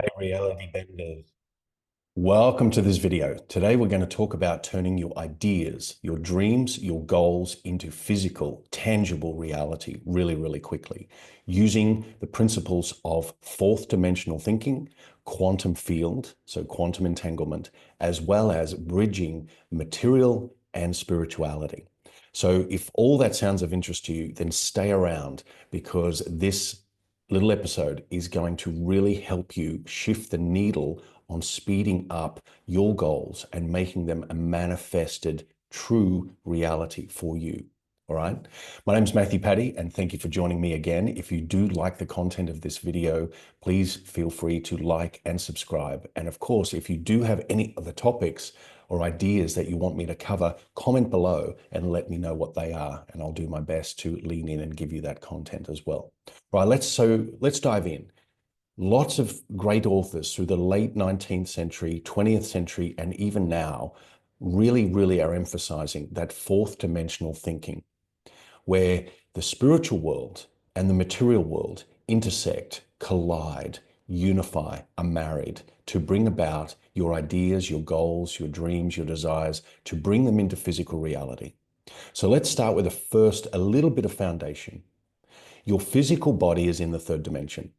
Hey, reality benders. Welcome to this video. Today we're going to talk about turning your ideas, your dreams, your goals into physical, tangible reality really, really quickly using the principles of fourth dimensional thinking, quantum field, so quantum entanglement, as well as bridging material and spirituality. So if all that sounds of interest to you, then stay around because this little episode is going to really help you shift the needle on speeding up your goals and making them a manifested true reality for you. All right. My name is Matthew Paddy, and thank you for joining me again. If you do like the content of this video, please feel free to like and subscribe. And of course, if you do have any other topics or ideas that you want me to cover, comment below and let me know what they are, and I'll do my best to lean in and give you that content as well. Right, let's dive in. Lots of great authors through the late 19th century, 20th century, and even now really are emphasizing that fourth dimensional thinking, where the spiritual world and the material world intersect, collide, unify, are married to bring about your ideas, your goals, your dreams, your desires, to bring them into physical reality. So let's start with a little bit of foundation. Your physical body is in the third dimension.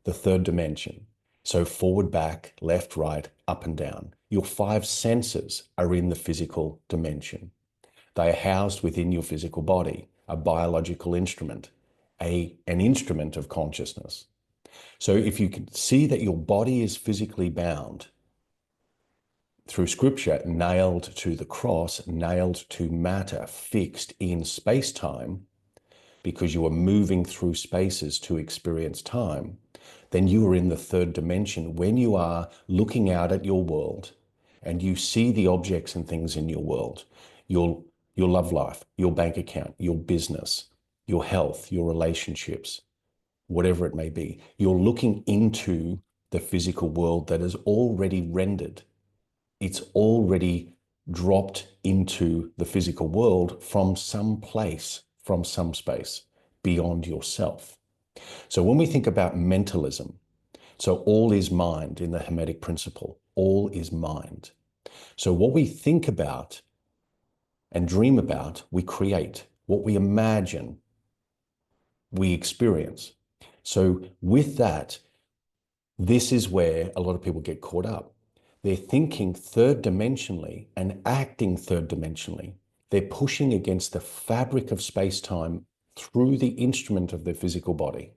The third dimension. So forward, back, left, right, up and down. Your five senses are in the physical dimension. They are housed within your physical body, a biological instrument, an instrument of consciousness. So if you can see that your body is physically bound through scripture, nailed to the cross, nailed to matter, fixed in space-time, because you are moving through spaces to experience time, then you are in the third dimension when you are looking out at your world and you see the objects and things in your world, your love life, your bank account, your business, your health, your relationships, whatever it may be. You're looking into the physical world that is already rendered. It's already dropped into the physical world from some place, from some space beyond yourself. So when we think about mentalism, so all is mind in the Hermetic principle, all is mind. So what we think about and dream about, we create. What we imagine, we experience. So with that, this is where a lot of people get caught up. They're thinking third dimensionally and acting third dimensionally. They're pushing against the fabric of space-time through the instrument of their physical body,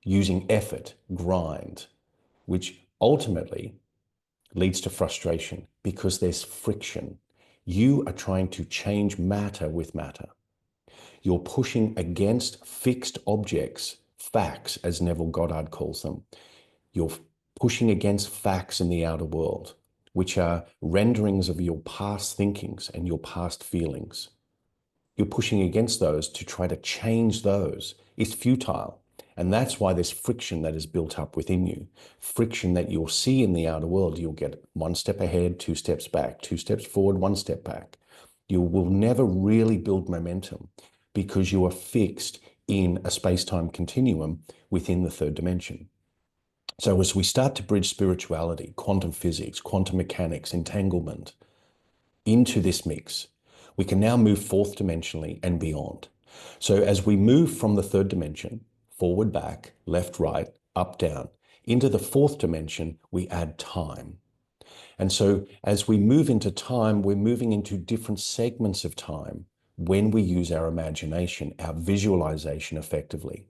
using effort, grind, which ultimately leads to frustration because there's friction. You are trying to change matter with matter. You're pushing against fixed objects, facts, as Neville Goddard calls them. You're pushing against facts in the outer world, which are renderings of your past thinkings and your past feelings. You're pushing against those to try to change those. It's futile. And that's why there's friction that is built up within you. Friction that you'll see in the outer world. You'll get one step ahead, two steps back, two steps forward, one step back. You will never really build momentum because you are fixed in a space-time continuum within the third dimension. So as we start to bridge spirituality, quantum physics, quantum mechanics, entanglement into this mix, we can now move fourth dimensionally and beyond. So as we move from the third dimension, forward, back, left, right, up, down, into the fourth dimension, we add time. And so as we move into time, we're moving into different segments of time when we use our imagination, our visualization effectively.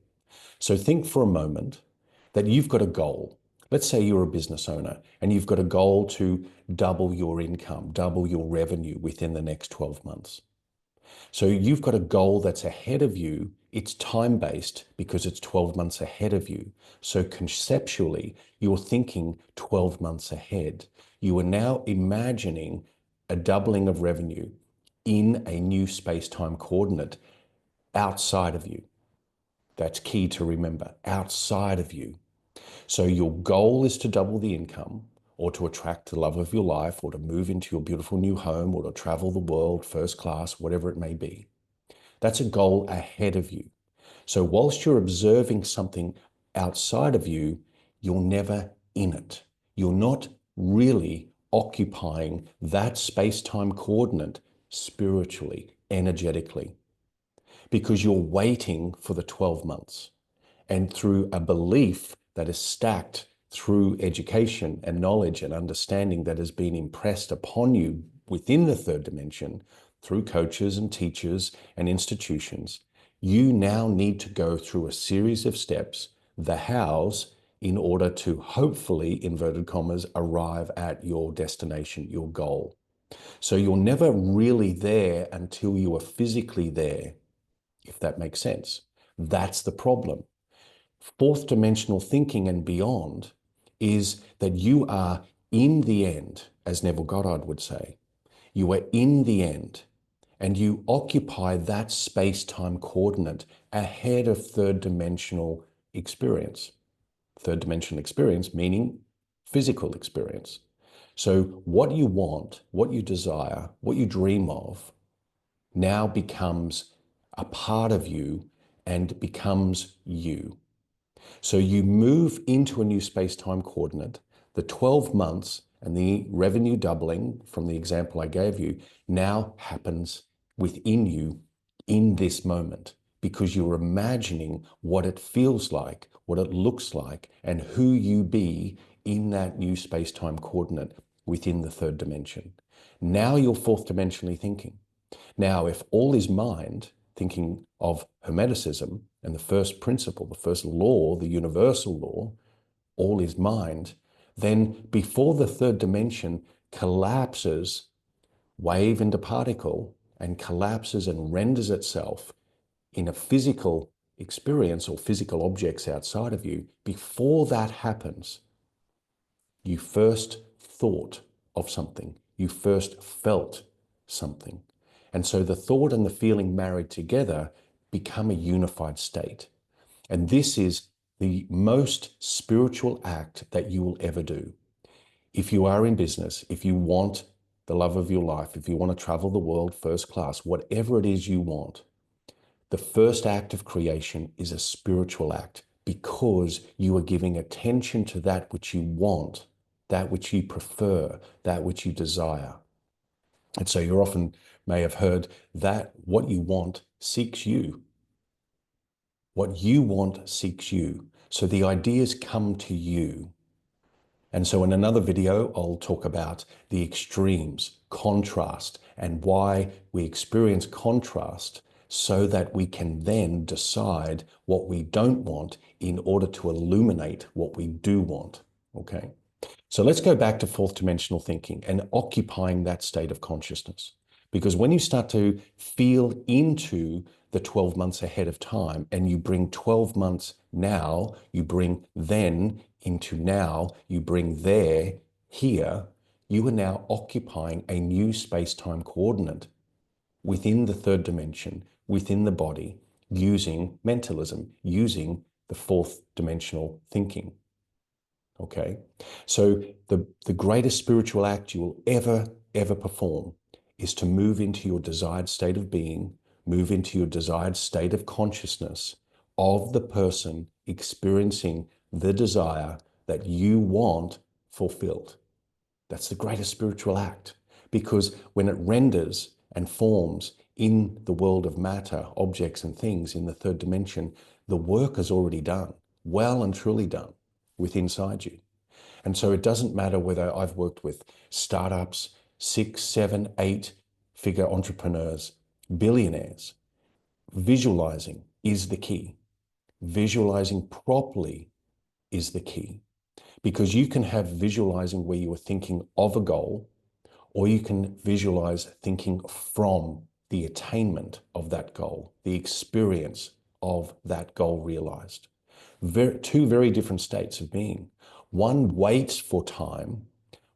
So think for a moment that you've got a goal. Let's say you're a business owner and you've got a goal to double your income, double your revenue within the next 12 months. So you've got a goal that's ahead of you. It's time-based because it's 12 months ahead of you. So conceptually, you're thinking 12 months ahead. You are now imagining a doubling of revenue in a new space-time coordinate outside of you. That's key to remember, outside of you. So your goal is to double the income or to attract the love of your life or to move into your beautiful new home or to travel the world first class, whatever it may be. That's a goal ahead of you. So whilst you're observing something outside of you, you're never in it. You're not really occupying that space-time coordinate spiritually, energetically, because you're waiting for the 12 months. And through a belief that is stacked through education and knowledge and understanding that has been impressed upon you within the third dimension through coaches and teachers and institutions, you now need to go through a series of steps, the hows, in order to hopefully, inverted commas, arrive at your destination, your goal. So you're never really there until you are physically there, if that makes sense. That's the problem. Fourth dimensional thinking and beyond is that you are in the end, as Neville Goddard would say, you are in the end and you occupy that space-time coordinate ahead of third dimensional experience. Third dimensional experience meaning physical experience. So what you want, what you desire, what you dream of now becomes a part of you and becomes you. So you move into a new space-time coordinate. The 12 months and the revenue doubling from the example I gave you now happens within you in this moment because you're imagining what it feels like, what it looks like, and who you be in that new space-time coordinate within the third dimension. Now you're fourth dimensionally thinking. Now, if all is mind, thinking of Hermeticism and the first principle, the first law, the universal law, all is mind, then before the third dimension collapses wave into particle and collapses and renders itself in a physical experience or physical objects outside of you, before that happens, you first thought of something, you first felt something. And so the thought and the feeling married together become a unified state. And this is the most spiritual act that you will ever do. If you are in business, if you want the love of your life, if you want to travel the world first class, whatever it is you want, the first act of creation is a spiritual act because you are giving attention to that which you want, that which you prefer, that which you desire. And so you often may have heard that what you want seeks you. What you want seeks you. So the ideas come to you. And so in another video, I'll talk about the extremes, contrast, and why we experience contrast so that we can then decide what we don't want in order to illuminate what we do want. Okay. So let's go back to fourth dimensional thinking and occupying that state of consciousness. Because when you start to feel into the 12 months ahead of time and you bring 12 months now, you bring then into now, you bring there, here, you are now occupying a new space-time coordinate within the third dimension, within the body, using mentalism, using the fourth dimensional thinking. Okay, so the greatest spiritual act you will ever perform is to move into your desired state of being, move into your desired state of consciousness of the person experiencing the desire that you want fulfilled. That's the greatest spiritual act because when it renders and forms in the world of matter, objects and things in the third dimension, the work is already done, well and truly done within inside you. And so it doesn't matter whether I've worked with startups, 6, 7, 8-figure entrepreneurs, billionaires. Visualizing is the key. Visualizing properly is the key. Because you can have visualizing where you are thinking of a goal, or you can visualize thinking from the attainment of that goal, the experience of that goal realized. Two very different states of being. One waits for time,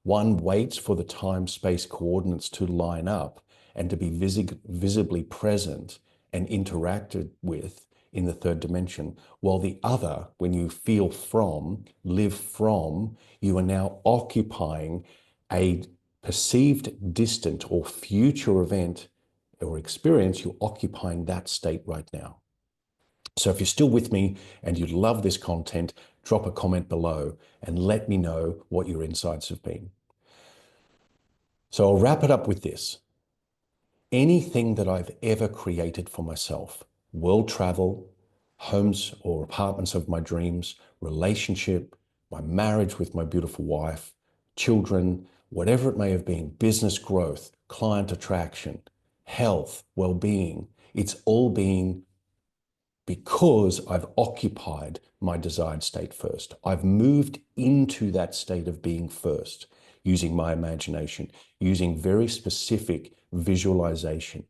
one waits for the time-space coordinates to line up and to be visibly present and interacted with in the third dimension, while the other, when you feel from, live from, you are now occupying a perceived distant or future event or experience, you're occupying that state right now. So if you're still with me and you love this content, drop a comment below and let me know what your insights have been. So I'll wrap it up with this. Anything that I've ever created for myself, world travel, homes or apartments of my dreams, relationship, my marriage with my beautiful wife, children, whatever it may have been, business growth, client attraction, health, well-being, it's all been because I've occupied my desired state first. I've moved into that state of being first using my imagination, using very specific visualization,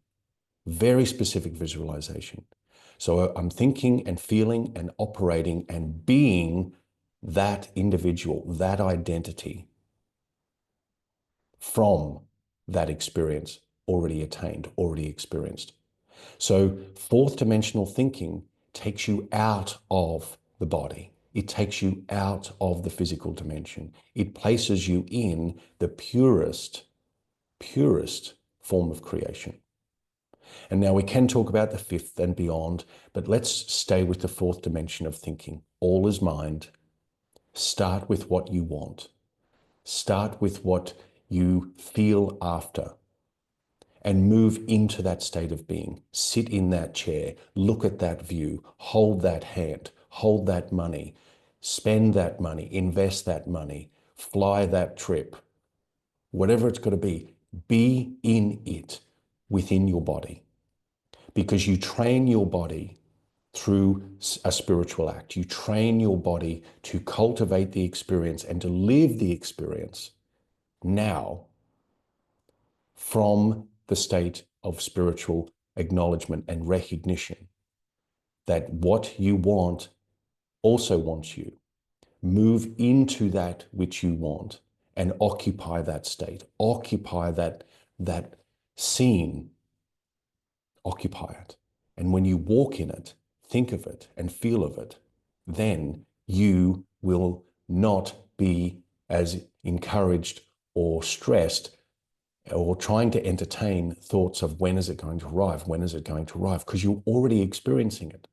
very specific visualization. So I'm thinking and feeling and operating and being that individual, that identity from that experience already attained, already experienced. So fourth dimensional thinking takes you out of the body. It takes you out of the physical dimension. It places you in the purest form of creation. And now we can talk about the fifth and beyond, but let's stay with the fourth dimension of thinking. All is mind. Start with what you want. Start with what you feel after and move into that state of being. Sit in that chair, look at that view, hold that hand, hold that money, spend that money, invest that money, fly that trip, whatever it's got to be in it within your body. Because you train your body through a spiritual act. You train your body to cultivate the experience and to live the experience now from the state of spiritual acknowledgement and recognition that what you want also wants you. Move into that which you want and occupy that state. Occupy that scene. Occupy it. And when you walk in it, think of it and feel of it, then you will not be as encouraged or stressed or trying to entertain thoughts of when is it going to arrive? When is it going to arrive? Because you're already experiencing it.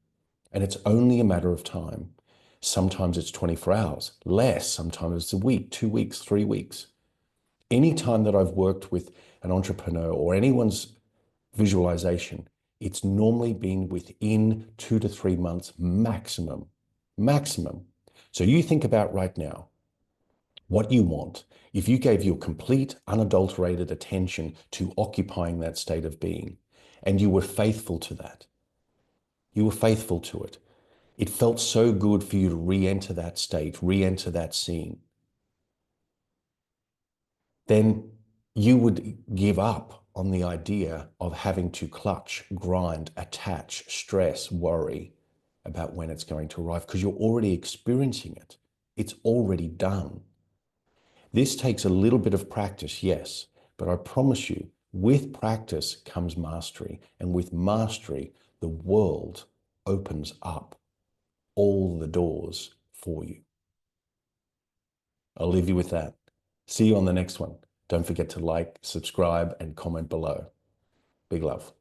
And it's only a matter of time. Sometimes it's 24 hours, less, sometimes it's a week, 2 weeks, 3 weeks. Any time that I've worked with an entrepreneur or anyone's visualization, it's normally been within 2 to 3 months maximum, maximum. So you think about right now, what you want. If you gave your complete, unadulterated attention to occupying that state of being, and you were faithful to that, you were faithful to it, it felt so good for you to re-enter that state, re-enter that scene, then you would give up on the idea of having to clutch, grind, attach, stress, worry about when it's going to arrive because you're already experiencing it. It's already done. This takes a little bit of practice, yes, but I promise you, with practice comes mastery, and with mastery, the world opens up all the doors for you. I'll leave you with that. See you on the next one. Don't forget to like, subscribe, and comment below. Big love.